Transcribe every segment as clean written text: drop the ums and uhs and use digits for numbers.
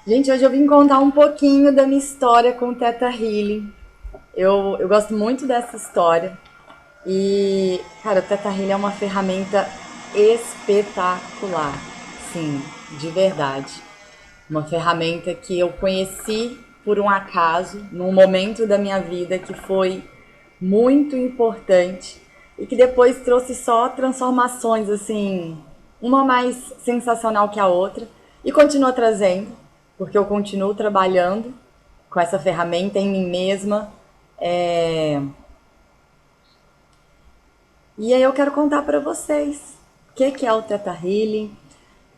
Gente, hoje eu vim contar um pouquinho da minha história com o Theta Healing. Eu gosto muito dessa história. E, cara, o Theta Healing é uma ferramenta espetacular. Sim, de verdade. Uma ferramenta que eu conheci por um acaso, num momento da minha vida que foi muito importante e que depois trouxe só transformações, assim, uma mais sensacional que a outra, e continua trazendo, porque eu continuo trabalhando com essa ferramenta em mim mesma. É... E aí eu quero contar para vocês o que é o Theta Healing,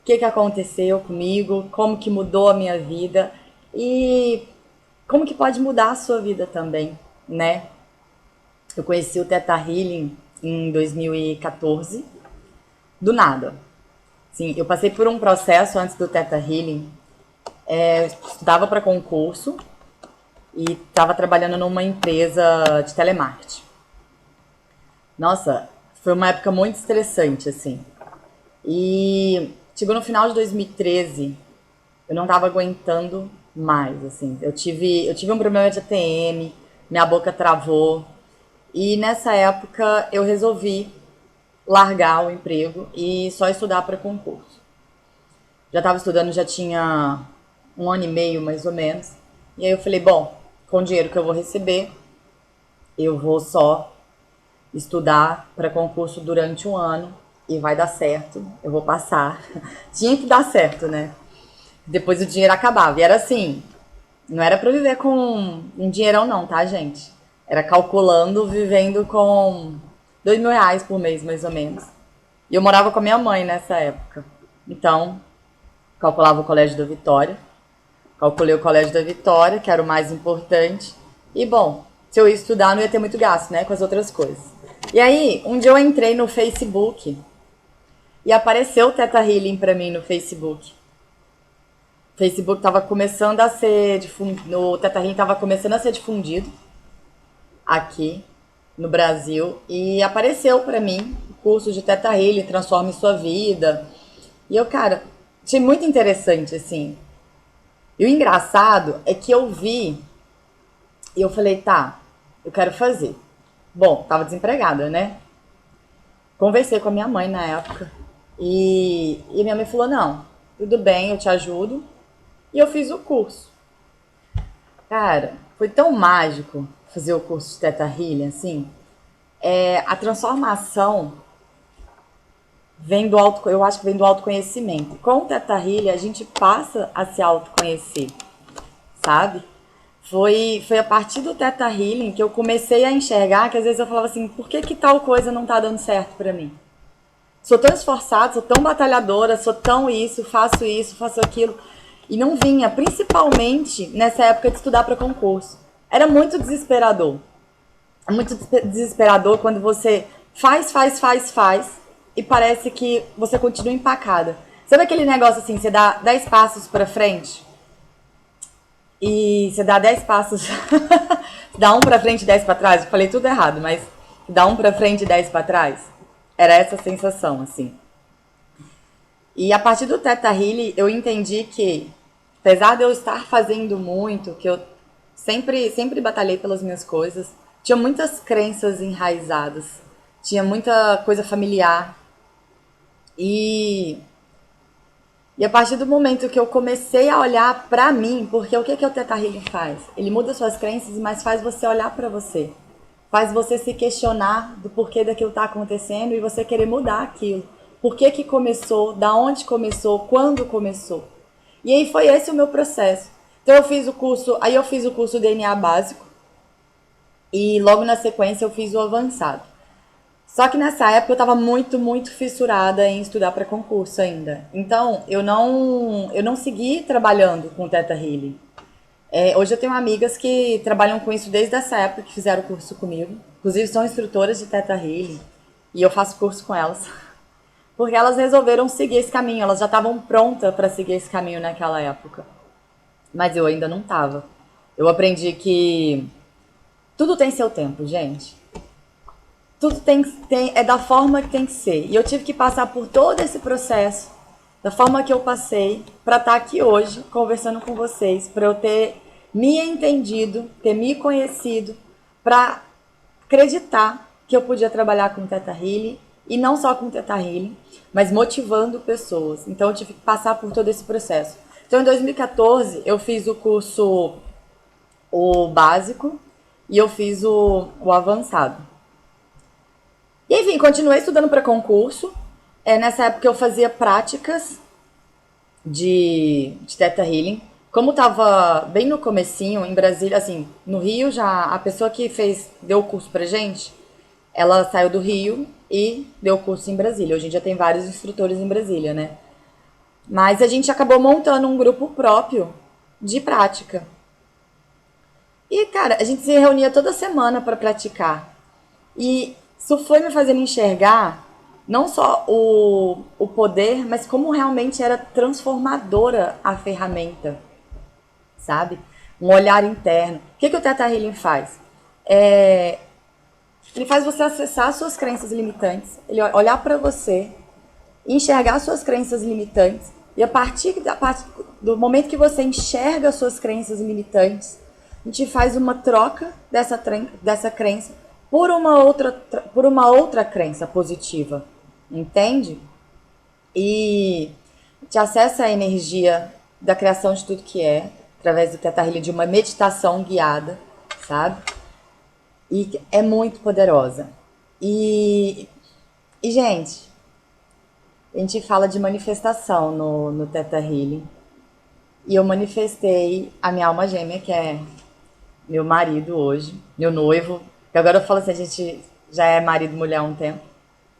o que aconteceu comigo, como que mudou a minha vida e como que pode mudar a sua vida também, né? Eu conheci o Theta Healing em 2014, do nada. Sim, eu passei por um processo antes do Theta Healing. Eu estudava para concurso e estava trabalhando numa empresa de telemarketing. Nossa, foi uma época muito estressante, assim. E chegou no final de 2013, eu não estava aguentando mais, assim. Eu tive um problema de ATM, minha boca travou. E nessa época eu resolvi largar o emprego e só estudar para concurso. Já estava estudando, já tinha um ano e meio mais ou menos. E aí eu falei, bom, com o dinheiro que eu vou receber, eu vou só estudar para concurso durante um ano e vai dar certo, eu vou passar. Tinha que dar certo, né? Depois o dinheiro acabava. E era assim, não era para viver com um dinheirão não, tá, gente? Era calculando, vivendo com R$ 2.000 por mês, mais ou menos. E eu morava com a minha mãe nessa época. Então, calculava o colégio da Vitória. Calculei o colégio da Vitória, que era o mais importante. E, bom, se eu ia estudar, não ia ter muito gasto, né? Com as outras coisas. E aí, um dia eu entrei no Facebook e apareceu o Theta Healing pra mim no Facebook. O Facebook tava começando a ser difundido. O Theta Healing tava começando a ser difundido aqui no Brasil. E apareceu pra mim o curso de Theta Healing, Transforme Sua Vida. E eu, cara, achei muito interessante, assim. E o engraçado é que eu vi e eu falei, tá, eu quero fazer. Bom, tava desempregada, né? Conversei com a minha mãe na época. E minha mãe falou, não, tudo bem, eu te ajudo. E eu fiz o curso. Cara, foi tão mágico fazer o curso de Theta Healing, assim. A transformação vem do auto, eu acho que vem do autoconhecimento. Com o Theta Healing, a gente passa a se autoconhecer, sabe? Foi a partir do Theta Healing que eu comecei a enxergar que às vezes eu falava assim, por que tal coisa não tá dando certo pra mim? Sou tão esforçada, sou tão batalhadora, sou tão isso, faço aquilo. E não vinha, principalmente nessa época de estudar para concurso. Era muito desesperador. É muito desesperador quando você faz e parece que você continua empacada. Sabe aquele negócio assim, você dá 10 passos para frente e você dá 10 passos, dá um para frente e 10 para trás? Eu falei tudo errado, mas dá um para frente e 10 para trás? Era essa sensação, assim. E a partir do Theta Healing eu entendi que, apesar de eu estar fazendo muito, que eu sempre batalhei pelas minhas coisas, tinha muitas crenças enraizadas, tinha muita coisa familiar. E, e a partir do momento que eu comecei a olhar pra mim, porque o que o Theta Healing faz? Ele muda suas crenças, mas faz você olhar pra você. Faz você se questionar do porquê daquilo tá acontecendo e você querer mudar aquilo. Por que que começou, da onde começou, quando começou. E aí foi esse o meu processo. Então eu fiz o curso DNA básico e logo na sequência eu fiz o avançado. Só que nessa época eu estava muito fissurada em estudar para concurso ainda. Então eu não segui trabalhando com o Theta Healing. Hoje eu tenho amigas que trabalham com isso desde essa época que fizeram o curso comigo. Inclusive são instrutoras de Theta Healing. E eu faço curso com elas. Porque elas resolveram seguir esse caminho. Elas já estavam prontas para seguir esse caminho naquela época. Mas eu ainda não estava. Eu aprendi que tudo tem seu tempo, gente. Tudo é da forma que tem que ser. E eu tive que passar por todo esse processo da forma que eu passei para estar aqui hoje conversando com vocês, para eu ter me entendido, ter me conhecido, para acreditar que eu podia trabalhar com Theta Healing e não só com Theta Healing, mas motivando pessoas. Então eu tive que passar por todo esse processo. Então em 2014 eu fiz o curso o básico e eu fiz o avançado. E enfim, continuei estudando para concurso. Nessa época eu fazia práticas de Theta Healing. Como tava bem no comecinho, em Brasília, assim, no Rio já, a pessoa que deu o curso pra gente, ela saiu do Rio e deu o curso em Brasília. Hoje em dia tem vários instrutores em Brasília, né? Mas a gente acabou montando um grupo próprio de prática. E, cara, a gente se reunia toda semana para praticar. E isso foi me fazendo enxergar não só o poder, mas como realmente era transformadora a ferramenta, sabe? Um olhar interno. O que o Theta Healing faz? Ele faz você acessar suas crenças limitantes, ele olhar para você, enxergar suas crenças limitantes, e a partir do momento que você enxerga suas crenças limitantes, a gente faz uma troca dessa crença por uma outra crença positiva, entende? E te acessa a energia da criação de tudo que é, através do Theta Healing, de uma meditação guiada, sabe? E é muito poderosa. E, gente, a gente fala de manifestação no Theta Healing. E eu manifestei a minha alma gêmea, que é meu marido hoje, meu noivo. Que agora eu falo assim, a gente já é marido e mulher há um tempo.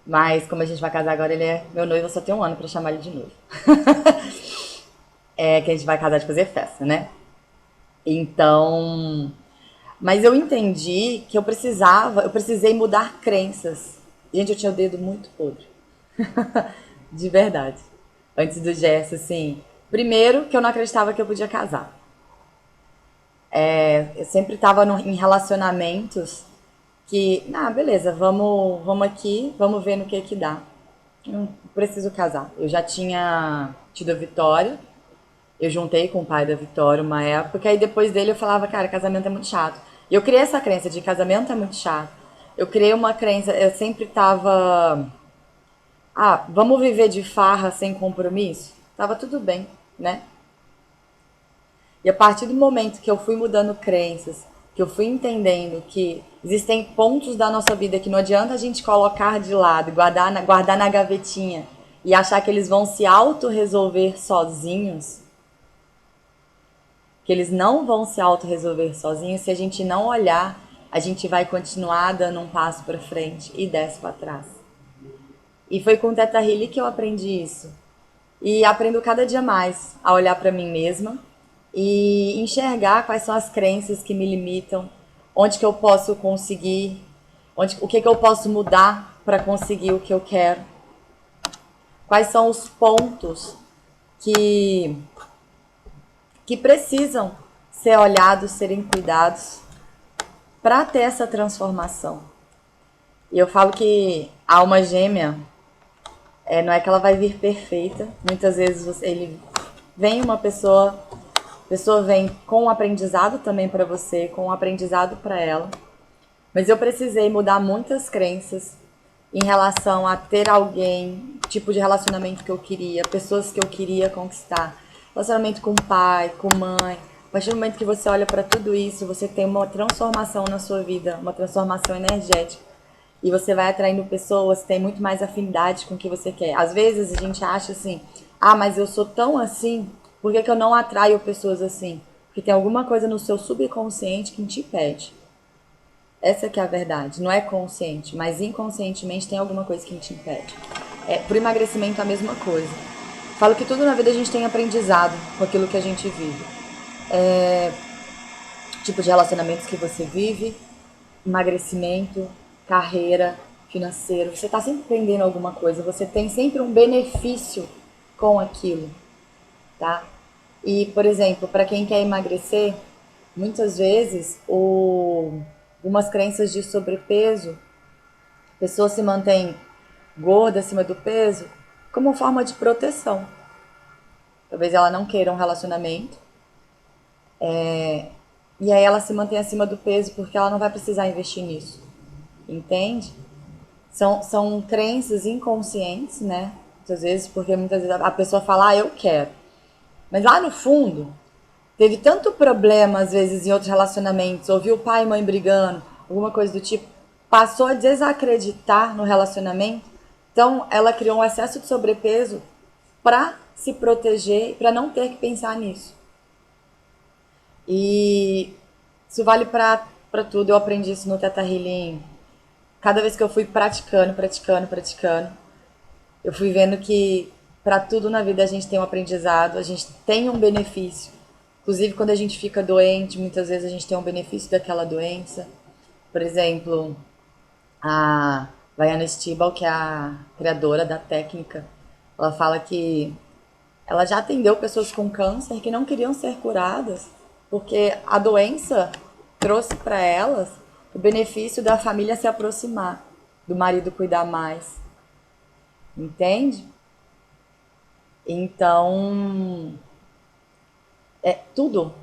Mas como a gente vai casar agora, ele é meu noivo, eu só tenho um ano pra chamar ele de noivo. Que a gente vai casar de fazer festa, né? Então, mas eu entendi que eu precisei mudar crenças. Gente, eu tinha o dedo muito podre. De verdade. Antes do gesto, assim. Primeiro, que eu não acreditava que eu podia casar. Eu sempre estava em relacionamentos que, beleza, vamos aqui, vamos ver no que dá. Eu não preciso casar. Eu já tinha tido a Vitória, eu juntei com o pai da Vitória uma época, e depois dele eu falava, cara, casamento é muito chato. E eu criei essa crença de casamento é muito chato. Eu criei uma crença, eu sempre tava. Vamos viver de farra sem compromisso? Tava tudo bem, né? E a partir do momento que eu fui mudando crenças, que eu fui entendendo que existem pontos da nossa vida que não adianta a gente colocar de lado, guardar na gavetinha e achar que eles vão se auto-resolver sozinhos, que eles não vão se auto-resolver sozinhos, se a gente não olhar, a gente vai continuar dando um passo para frente e desce para trás. E foi com o Theta Healing que eu aprendi isso. E aprendo cada dia mais a olhar para mim mesma e enxergar quais são as crenças que me limitam, onde que eu posso conseguir, o que eu posso mudar para conseguir o que eu quero. Quais são os pontos que precisam ser olhados, serem cuidados para ter essa transformação. E eu falo que a alma gêmea não é que ela vai vir perfeita. Muitas vezes vem uma pessoa, a pessoa vem com um aprendizado também para você, com um aprendizado para ela. Mas eu precisei mudar muitas crenças em relação a ter alguém, tipo de relacionamento que eu queria, pessoas que eu queria conquistar, relacionamento com pai, com mãe. A partir do momento que você olha para tudo isso, você tem uma transformação na sua vida, uma transformação energética. E você vai atraindo pessoas que têm muito mais afinidade com o que você quer. Às vezes a gente acha assim, mas eu sou tão assim, por que eu não atraio pessoas assim? Porque tem alguma coisa no seu subconsciente que te impede. Essa que é a verdade. Não é consciente, mas inconscientemente tem alguma coisa que te impede. Pro emagrecimento a mesma coisa. Falo que tudo na vida a gente tem aprendizado com aquilo que a gente vive. Tipo de relacionamentos que você vive, emagrecimento, carreira, financeiro. Você está sempre aprendendo alguma coisa. Você tem sempre um benefício com aquilo, tá? E, por exemplo, para quem quer emagrecer, muitas vezes algumas crenças de sobrepeso, a pessoa se mantém gorda acima do peso como forma de proteção. Talvez ela não queira um relacionamento. E aí ela se mantém acima do peso porque ela não vai precisar investir nisso. Entende? São crenças inconscientes, né? Muitas vezes, porque muitas vezes a pessoa fala, eu quero. Mas lá no fundo, teve tanto problema, às vezes, em outros relacionamentos, ouviu pai e mãe brigando, alguma coisa do tipo, passou a desacreditar no relacionamento, então ela criou um excesso de sobrepeso para se proteger, para não ter que pensar nisso. E isso vale para tudo. Eu aprendi isso no Teta Healing. Cada vez que eu fui praticando, eu fui vendo que para tudo na vida a gente tem um aprendizado, a gente tem um benefício. Inclusive, quando a gente fica doente, muitas vezes a gente tem um benefício daquela doença. Por exemplo, a Diana Stibal, que é a criadora da técnica, ela fala que ela já atendeu pessoas com câncer que não queriam ser curadas, porque a doença trouxe para elas o benefício da família se aproximar, do marido cuidar mais, entende? Então, tudo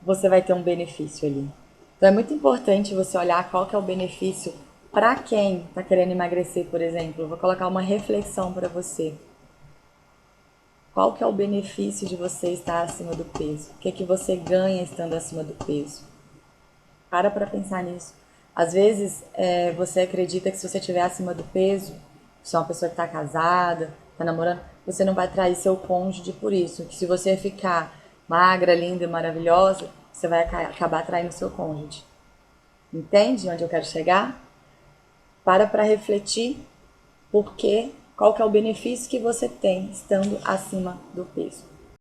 você vai ter um benefício ali. Então é muito importante você olhar qual que é o benefício para quem está querendo emagrecer, por exemplo. Eu vou colocar uma reflexão para você. Qual que é o benefício de você estar acima do peso? O que é que você ganha estando acima do peso? Para pensar nisso. Às vezes você acredita que se você estiver acima do peso, se é uma pessoa que está casada, está namorando, você não vai trair seu cônjuge por isso. Que se você ficar magra, linda e maravilhosa, você vai acabar traindo seu cônjuge. Entende onde eu quero chegar? Para refletir porque qual que é o benefício que você tem estando acima do peso.